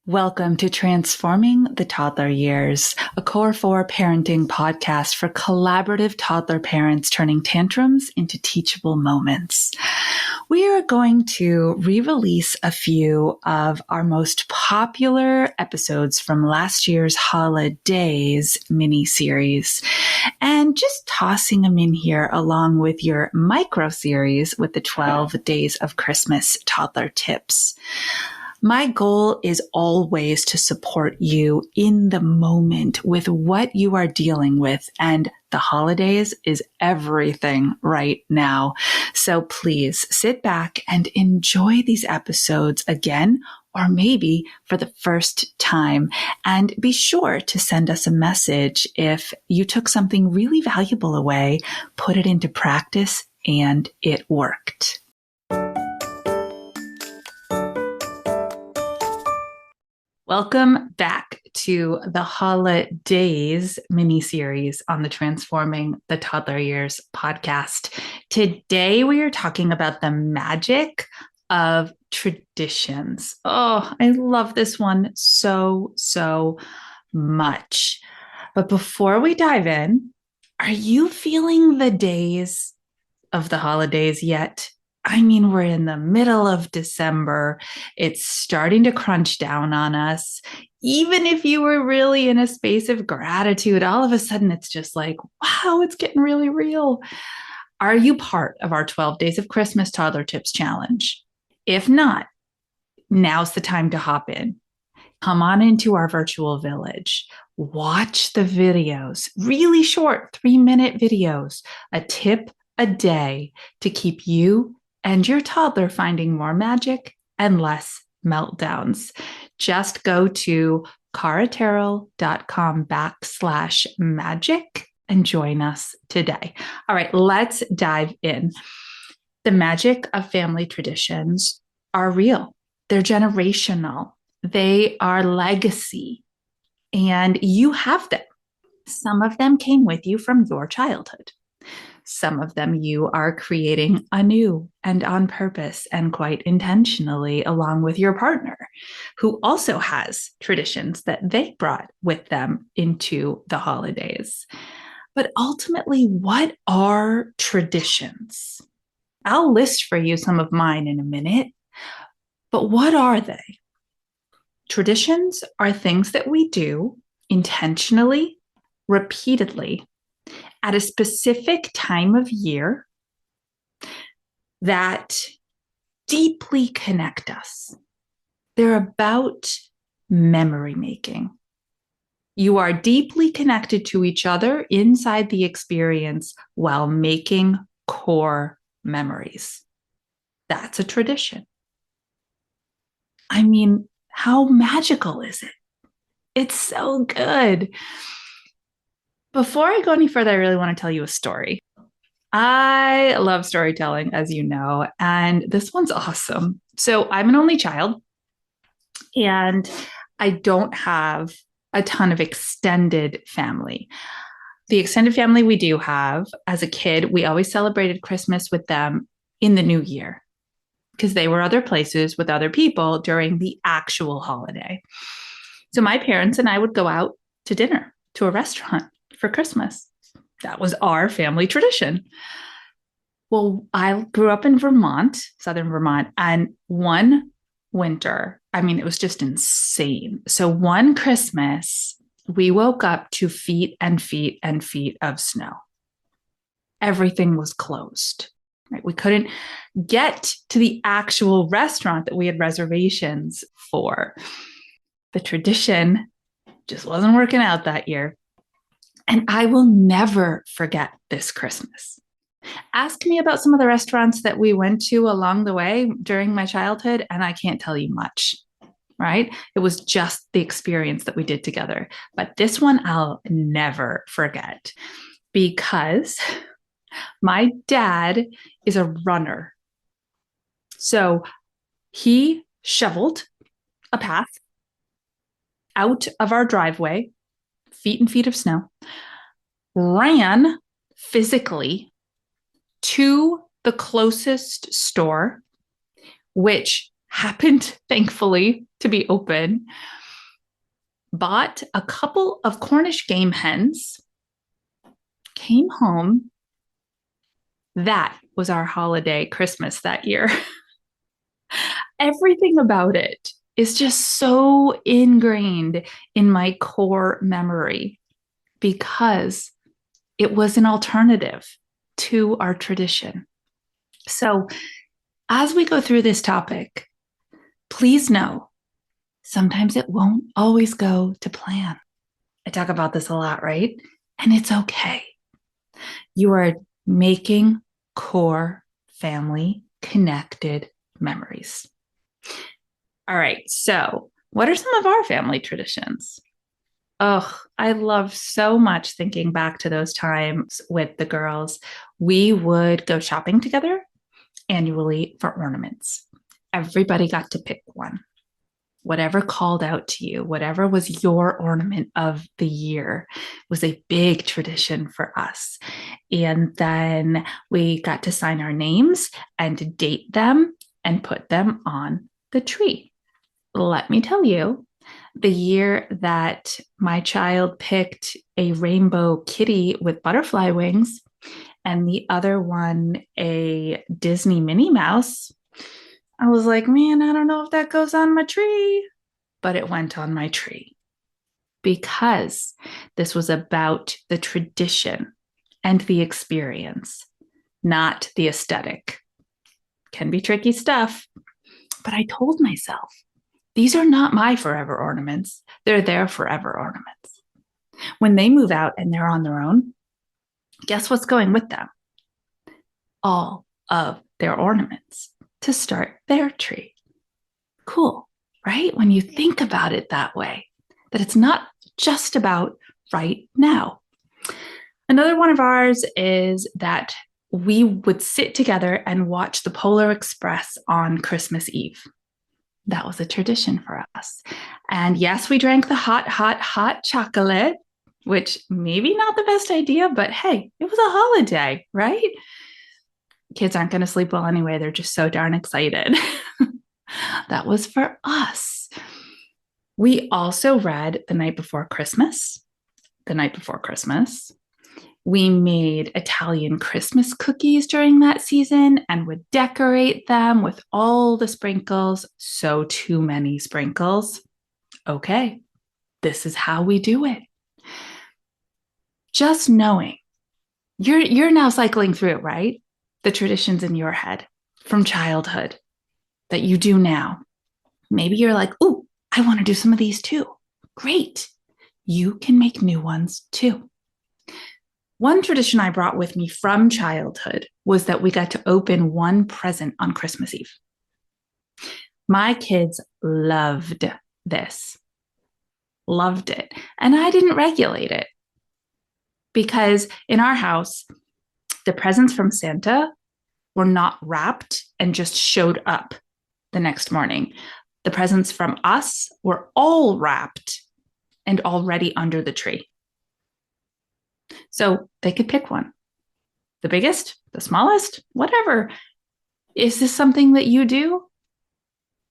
Welcome to Transforming the Toddler Years, a Core 4 parenting podcast for collaborative toddler parents turning tantrums into teachable moments. We are going to re-release a few of our most popular episodes from last year's HoliDaze mini-series and just tossing them in here along with your micro-series with the 12 Days of Christmas toddler tips. My goal is always to support you in the moment with what you are dealing with, and the holidays is everything right now. So please sit back and enjoy these episodes again, or maybe for the first time. And be sure to send us a message if you took something really valuable away, put it into practice, and it worked. Welcome back to the HoliDaze mini-series on the Transforming the Toddler Years podcast. Today, we are talking about the magic of traditions. Oh, I love this one so much. But before we dive in, are you feeling the days of the holidays yet? I mean, we're in the middle of December. It's starting to crunch down on us. Even if you were really in a space of gratitude, all of a sudden it's just like, wow, it's getting really real. Are you part of our 12 Days of Christmas Toddler Tips Challenge? If not, now's the time to hop in. Come on into our virtual village. Watch the videos, really short 3-minute videos, a tip a day to keep you and your toddler finding more magic and less meltdowns. Just go to caratyrrell.com/magic and join us today. All right, let's dive in. The magic of family traditions are real. They're generational. They are legacy, and you have them. Some of them came with you from your childhood. Some of them you are creating anew and on purpose and quite intentionally along with your partner, who also has traditions that they brought with them into the holidays. But ultimately, what are traditions? I'll list for you some of mine in a minute, but what are they? Traditions are things that we do intentionally, repeatedly, at a specific time of year that deeply connect us. They're about memory making. You are deeply connected to each other inside the experience while making core memories. That's a tradition. I mean, how magical is it? It's so good. Before I go any further, I really want to tell you a story. I love storytelling, as you know, and this one's awesome. So I'm an only child, and I don't have a ton of extended family. The extended family we do have, as a kid, we always celebrated Christmas with them in the new year because they were other places with other people during the actual holiday. So my parents and I would go out to dinner to a restaurant for Christmas. That was our family tradition. Well, I grew up in Vermont, southern Vermont, and one winter, I mean, it was just insane. So one Christmas, we woke up to feet and feet and feet of snow. Everything was closed. Right? We couldn't get to the actual restaurant that we had reservations for. The tradition just wasn't working out that year. And I will never forget this Christmas. Ask me about some of the restaurants that we went to along the way during my childhood, and I can't tell you much, right? It was just the experience that we did together. But this one I'll never forget because my dad is a runner. So he shoveled a path out of our driveway, feet and feet of snow, ran physically to the closest store, which happened, thankfully, to be open, bought a couple of Cornish game hens, came home. That was our holiday Christmas that year. Everything about it is just so ingrained in my core memory because it was an alternative to our tradition. So, as we go through this topic, please know sometimes it won't always go to plan. I talk about this a lot, right? And it's okay. You are making core family connected memories. All right. So, what are some of our family traditions? Oh, I love so much thinking back to those times with the girls. We would go shopping together annually for ornaments. Everybody got to pick one. Whatever called out to you, whatever was your ornament of the year, was a big tradition for us. And then we got to sign our names and date them and put them on the tree. Let me tell you, the year that my child picked a rainbow kitty with butterfly wings and the other one a Disney Minnie Mouse, I was like, man, I don't know if that goes on my tree, but it went on my tree because this was about the tradition and the experience, not the aesthetic. Can be tricky stuff, but I told myself, these are not my forever ornaments. They're their forever ornaments. When they move out and they're on their own, guess what's going with them? All of their ornaments to start their tree. Cool, right? When you think about it that way, that it's not just about right now. Another one of ours is that we would sit together and watch the Polar Express on Christmas Eve. That was a tradition for us. And yes, we drank the hot chocolate, which maybe not the best idea, but hey, it was a holiday, right? Kids aren't going to sleep well anyway. They're just so darn excited. That was for us. We also read the night before Christmas. The night before Christmas. We made Italian Christmas cookies during that season and would decorate them with all the sprinkles. So too many sprinkles. Okay, this is how we do it. Just knowing you're now cycling through it, right? The traditions in your head from childhood that you do now. Maybe you're like, oh, I want to do some of these too. Great. You can make new ones too. One tradition I brought with me from childhood was that we got to open one present on Christmas Eve. My kids loved this, loved it. And I didn't regulate it because in our house, the presents from Santa were not wrapped and just showed up the next morning. The presents from us were all wrapped and already under the tree. So they could pick one. The biggest, the smallest, whatever. Is this something that you do?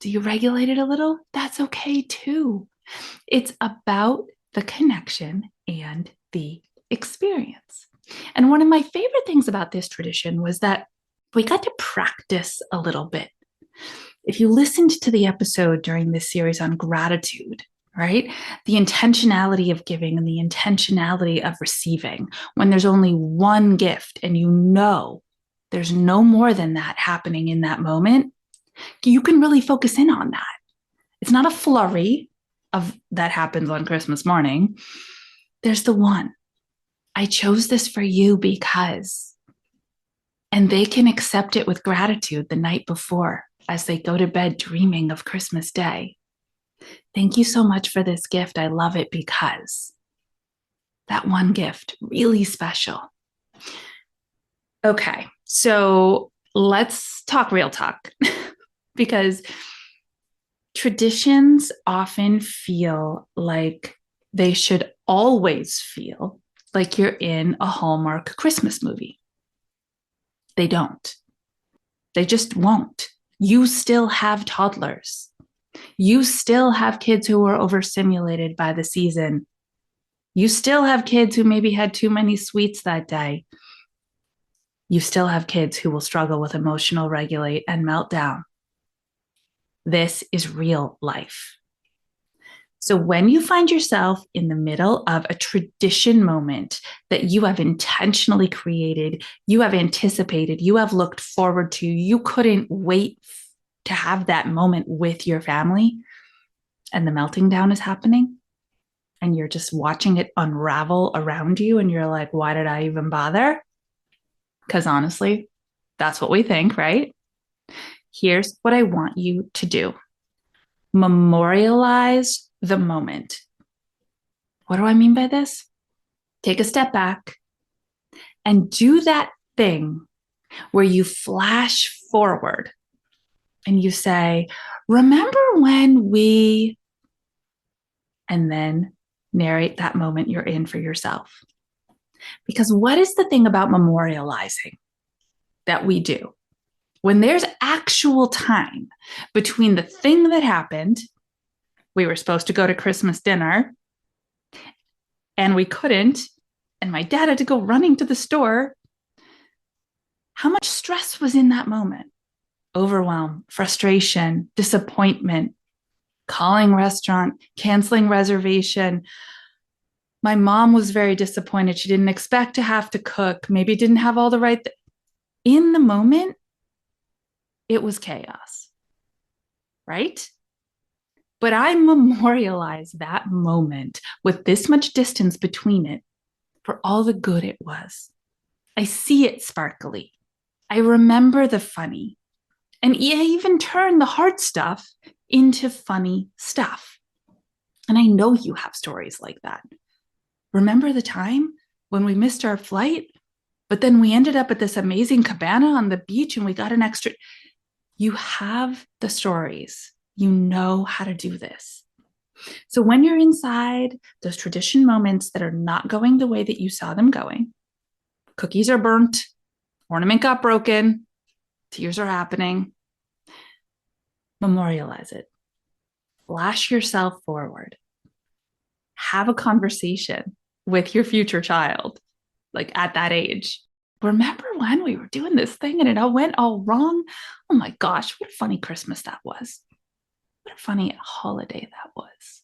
Do you regulate it a little? That's okay too. It's about the connection and the experience. And one of my favorite things about this tradition was that we got to practice a little bit. If you listened to the episode during this series on gratitude, right? The intentionality of giving and the intentionality of receiving, when there's only one gift and you know there's no more than that happening in that moment, you can really focus in on that. It's not a flurry of that happens on Christmas morning. There's the one. I chose this for you because, and they can accept it with gratitude the night before as they go to bed dreaming of Christmas Day. Thank you so much for this gift. I love it because that one gift, really special. Okay, so let's talk real talk because traditions often feel like they should always feel like you're in a Hallmark Christmas movie. They don't. They just won't. You still have toddlers. You still have kids who are overstimulated by the season. You still have kids who maybe had too many sweets that day. You still have kids who will struggle with emotional regulate and meltdown. This is real life. So when you find yourself in the middle of a tradition moment that you have intentionally created, you have anticipated, you have looked forward to, you couldn't wait to have that moment with your family, and the melting down is happening, and you're just watching it unravel around you, and you're like, why did I even bother? Because honestly, that's what we think, right? Here's what I want you to do. Memorialize the moment. What do I mean by this? Take a step back and do that thing where you flash forward and you say, remember when we, and then narrate that moment you're in for yourself. Because what is the thing about memorializing that we do? When there's actual time between the thing that happened, we were supposed to go to Christmas dinner and we couldn't, and my dad had to go running to the store. How much stress was in that moment? Overwhelm, frustration, disappointment, calling restaurant, canceling reservation. My mom was very disappointed. She didn't expect to have to cook, maybe didn't have all the right. In the moment, it was chaos, right? But I memorialize that moment with this much distance between it for all the good it was. I see it sparkly. I remember the funny. And I even turn the hard stuff into funny stuff. And I know you have stories like that. Remember the time when we missed our flight, but then we ended up at this amazing cabana on the beach and we got an extra. You have the stories. You know how to do this. So when you're inside those tradition moments that are not going the way that you saw them going, cookies are burnt, ornament got broken, tears are happening, memorialize it. Flash yourself forward. Have a conversation with your future child, like at that age. Remember when we were doing this thing and it all went all wrong? Oh my gosh, what a funny Christmas that was. What a funny holiday that was.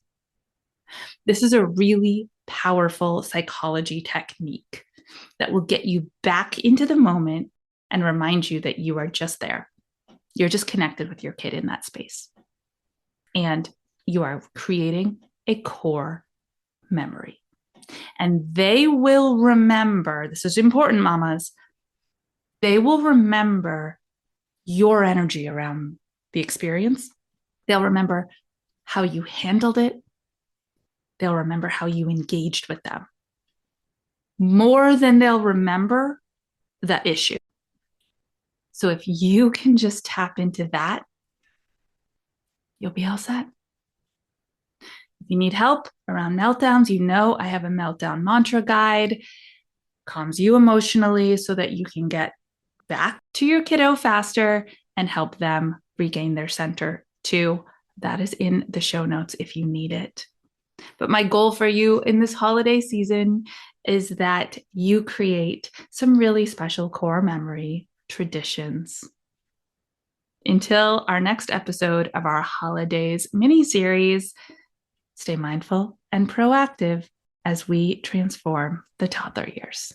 This is a really powerful psychology technique that will get you back into the moment and remind you that you are just there. You're just connected with your kid in that space. And you are creating a core memory. And they will remember, this is important, mamas, they will remember your energy around the experience. They'll remember how you handled it. They'll remember how you engaged with them more than they'll remember the issue. So if you can just tap into that, you'll be all set. If you need help around meltdowns, you know I have a meltdown mantra guide, calms you emotionally so that you can get back to your kiddo faster and help them regain their center too. That is in the show notes if you need it. But my goal for you in this holiday season is that you create some really special core memory traditions. Until our next episode of our HoliDaze mini-series, stay mindful and proactive as we transform the toddler years.